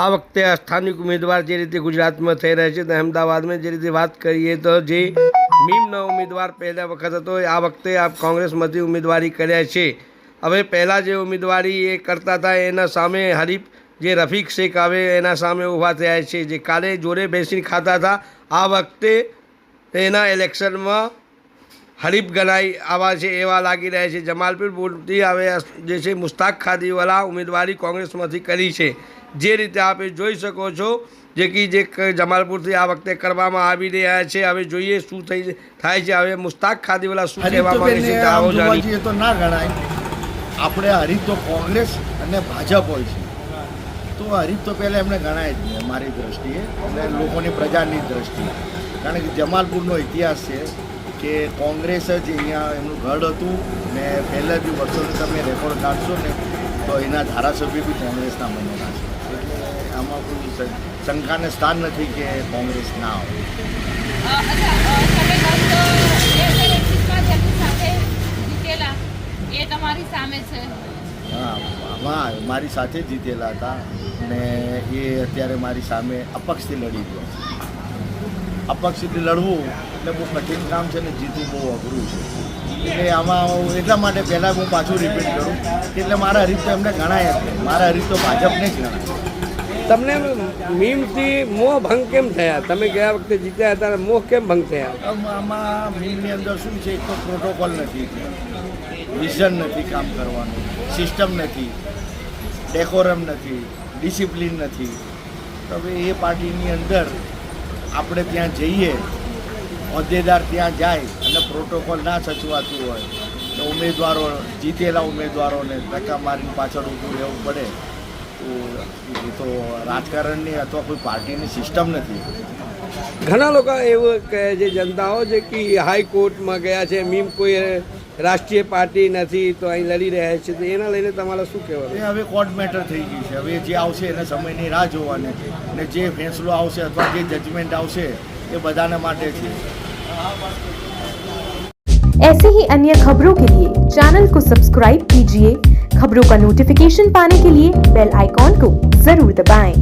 આ વખતે સ્થાનિક ઉમેદવાર જે રીતે ગુજરાતમાં થઈ રહ્યા છે તો અમદાવાદમાં જે રીતે વાત કરીએ તો જે મીમનો ઉમેદવાર પહેલા વખત હતો આ વખતે કોંગ્રેસમાંથી ઉમેદવારી કર્યા છે। હવે પહેલાં જે ઉમેદવારી એ કરતા હતા એના સામે હરીફ જે રફીક શેખ આવે એના સામે ઊભા થયા છે, જે કાલે જોડે બેસીને ખાતા હતા। આ વખતે એના ઇલેક્શનમાં હરીફ ગણાઈ આવા છે એવા લાગી રહ્યા છે। જમાલપુર બોલતી આવે જે છે મુસ્તાક ખાદીવાલા ઉમેદવારી કોંગ્રેસમાંથી કરી છે। જે રીતે આપે જોઈ શકો છો જે જમાલપુરથી આ વખતે કરવામાં આવી રહ્યા છે। હવે જોઈએ શું થાય છે। હવે મુસ્તાક ખાદીવાલા શું કહેવા માંગે છે આવો જાણીએ। તો ના ગણાય, આપણે હરીફ તો કોંગ્રેસ અને ભાજપ હોય છે, તો હરીફ તો પહેલાં એમને ગણાય જ નહીં મારી દ્રષ્ટિએ અને લોકોની પ્રજાની દ્રષ્ટિએ। કારણ કે જમાલપુરનો ઇતિહાસ છે કે કોંગ્રેસ જ અહીંયા એમનું ગઢ હતું ને પહેલાંથી વર્ષોથી તમે રેકોર્ડ કાઢશો ને તો એના ધારાસભ્ય બી કોંગ્રેસના બનેલા છે, એટલે આમાં કોઈ શંકાને સ્થાન નથી કે કોંગ્રેસ ના હોય। હા, મારી સાથે જીતેલા હતા ને એ અત્યારે મારી સામે અપક્ષથી લડી ગયા છે। અપક્ષથી લડવું એટલે બહુ કઠિન કામ છે ને જીતવું બહુ અઘરું છે, એટલે આમાં એટલા માટે પહેલાં હું પાછું રિપીટ કરું કે એટલે મારા હરીફ તો એમને ગણાય જ નહીં, મારા હરીફ તો ભાજપને જ ગણાય। તમને મીમથી મોહ ભંગ કેમ થયા? તમે ગયા વખતે જીત્યા હતા, મોહ કેમ ભંગ થયા? આમાં મીમની અંદર શું છે, એક તો પ્રોટોકોલ નથી, વિઝન નથી કામ કરવાનું, સિસ્ટમ નથી, ડેકોરમ નથી, ડિસિપ્લિન નથી। હવે એ પાર્ટીની અંદર આપણે ત્યાં જઈએ, હોદ્દેદાર ત્યાં જાય અને પ્રોટોકોલ ના સચવાતું હોય તો ઉમેદવારો જીતેલા ઉમેદવારોને ધક્કા મારીને પાછળ ઊભું રહેવું પડે, તો એ તો રાજકારણની અથવા કોઈ પાર્ટીની સિસ્ટમ નથી। ઘણા લોકો એવું કહે છે જનતાઓ છે કે હાઈકોર્ટમાં ગયા છે, મીમ કોઈ રાષ્ટ્રીય પાર્ટી નથી તો અહીં લડી રહ્યા છે, તો એના લઈને તમારે શું કહેવાનું? એ હવે કોર્ટ મેટર થઈ ગઈ છે, હવે જે આવશે એના સમયની રાહ જોવાની અને જે ફેંસલો આવશે અથવા જે જજમેન્ટ આવશે એ બધાને માટે છે। ऐसे ही अन्य खबरों के लिए चैनल को सब्सक्राइब कीजिए। खबरों का नोटिफिकेशन पाने के लिए बेल आइकॉन को जरूर दबाएं।